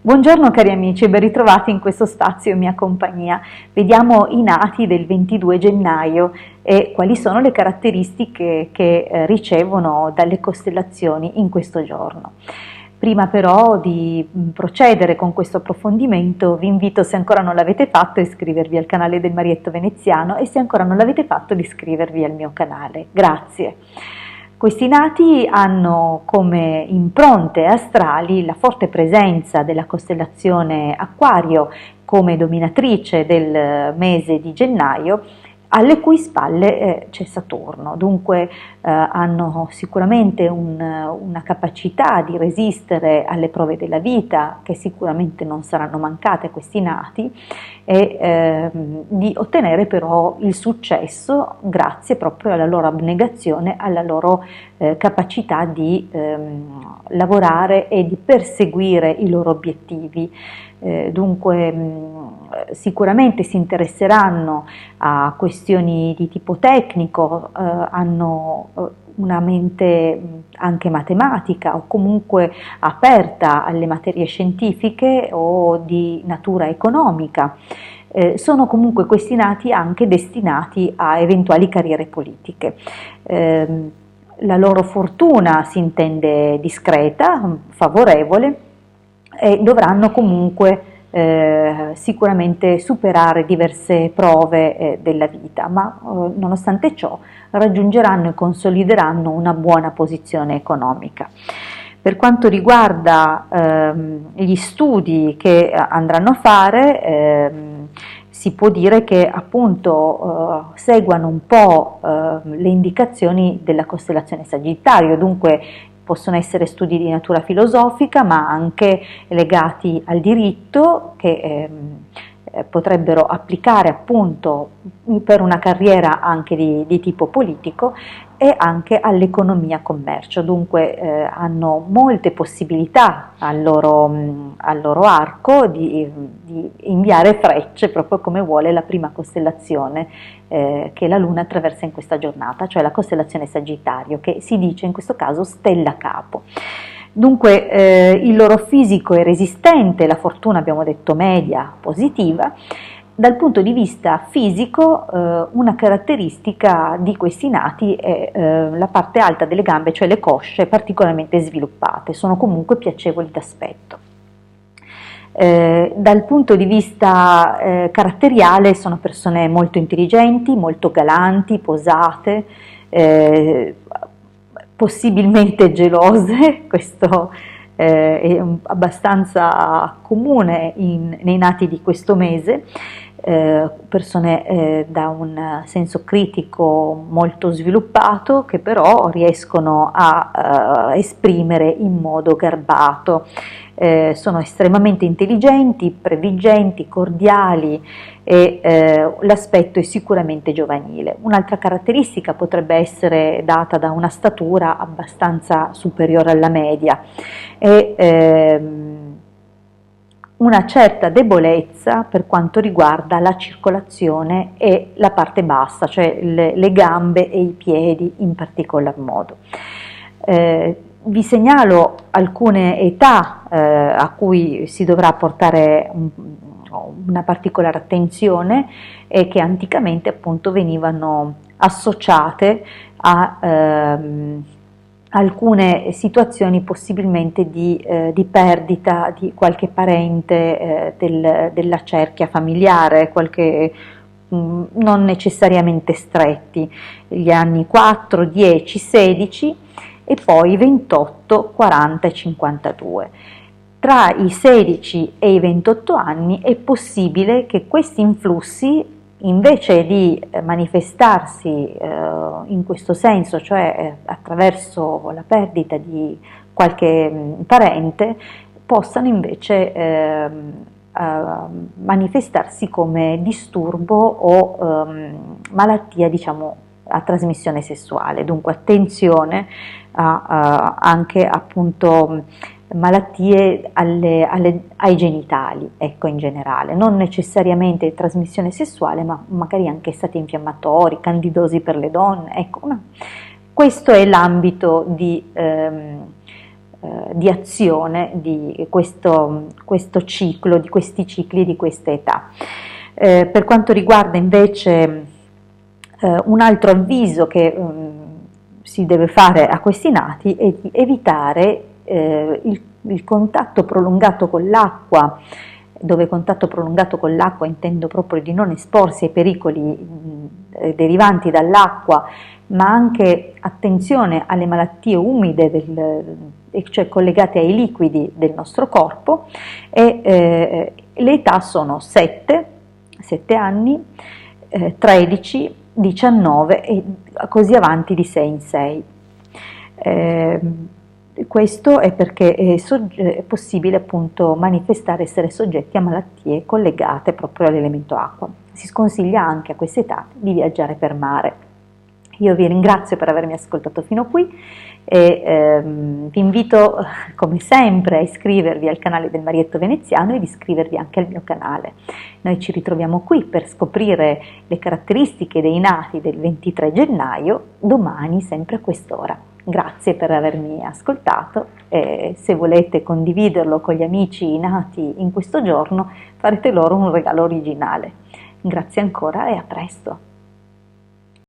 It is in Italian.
Buongiorno cari amici e ben ritrovati in questo spazio in mia compagnia. Vediamo i nati del 22 gennaio e quali sono le caratteristiche che ricevono dalle costellazioni in questo giorno. Prima però di procedere con questo approfondimento vi invito, se ancora non l'avete fatto, a iscrivervi al canale del Marietto Veneziano e se ancora non l'avete fatto, di iscrivervi al mio canale. Grazie. Questi nati hanno come impronte astrali la forte presenza della costellazione Acquario come dominatrice del mese di gennaio, alle cui spalle c'è Saturno, dunque hanno sicuramente una capacità di resistere alle prove della vita, che sicuramente non saranno mancate a questi nati, e di ottenere però il successo grazie proprio alla loro abnegazione, alla loro capacità di lavorare e di perseguire i loro obiettivi. Dunque sicuramente si interesseranno a questioni di tipo tecnico, hanno una mente anche matematica o comunque aperta alle materie scientifiche o di natura economica. Sono comunque questi nati anche destinati a eventuali carriere politiche. La loro fortuna si intende discreta, favorevole, e dovranno comunque sicuramente superare diverse prove della vita, ma nonostante ciò raggiungeranno e consolideranno una buona posizione economica. Per quanto riguarda gli studi che andranno a fare, si può dire che appunto seguano un po' le indicazioni della costellazione Sagittario, dunque possono essere studi di natura filosofica, ma anche legati al diritto, che potrebbero applicare appunto per una carriera anche di tipo politico, e anche all'economia commercio. Dunque hanno molte possibilità al loro arco di inviare frecce, proprio come vuole la prima costellazione che la Luna attraversa in questa giornata, cioè la costellazione Sagittario, che si dice in questo caso stella capo. Dunque il loro fisico è resistente, la fortuna abbiamo detto media, positiva. Dal punto di vista fisico una caratteristica di questi nati è la parte alta delle gambe, cioè le cosce particolarmente sviluppate, sono comunque piacevoli d'aspetto. Dal punto di vista caratteriale sono persone molto intelligenti, molto galanti, posate, possibilmente gelose, questo è abbastanza comune nei nati di questo mese, persone da un senso critico molto sviluppato, che però riescono a esprimere in modo garbato. Sono estremamente intelligenti, prediligenti, cordiali e l'aspetto è sicuramente giovanile. Un'altra caratteristica potrebbe essere data da una statura abbastanza superiore alla media e una certa debolezza per quanto riguarda la circolazione e la parte bassa, cioè le gambe e i piedi in particolar modo. Vi segnalo alcune età a cui si dovrà portare una particolare attenzione e che anticamente appunto venivano associate a alcune situazioni possibilmente di perdita di qualche parente della cerchia familiare, non necessariamente stretti, gli anni 4, 10, 16 e poi 28, 40 e 52. Tra i 16 e i 28 anni è possibile che questi influssi, invece di manifestarsi in questo senso, cioè attraverso la perdita di qualche parente, possano invece manifestarsi come disturbo o malattia, diciamo, a trasmissione sessuale. Dunque attenzione anche appunto malattie ai genitali, ecco, in generale, non necessariamente di trasmissione sessuale, ma magari anche stati infiammatori, candidosi per le donne, ecco, questo è l'ambito di azione di questo ciclo, di questi cicli, di questa età. Per quanto riguarda invece un altro avviso che si deve fare a questi nati è di evitare il contatto prolungato con l'acqua, dove contatto prolungato con l'acqua intendo proprio di non esporsi ai pericoli derivanti dall'acqua, ma anche attenzione alle malattie umide, cioè collegate ai liquidi del nostro corpo, e le età sono 7 anni, 13, 19 e così avanti di 6 in 6. Questo è perché è possibile appunto manifestare, essere soggetti a malattie collegate proprio all'elemento acqua. Si sconsiglia anche a questa età di viaggiare per mare. Io vi ringrazio per avermi ascoltato fino qui e vi invito come sempre a iscrivervi al canale del Marietto Veneziano e di iscrivervi anche al mio canale. Noi ci ritroviamo qui per scoprire le caratteristiche dei nati del 23 gennaio, domani sempre a quest'ora. Grazie per avermi ascoltato e se volete condividerlo con gli amici nati in questo giorno farete loro un regalo originale. Grazie ancora e a presto!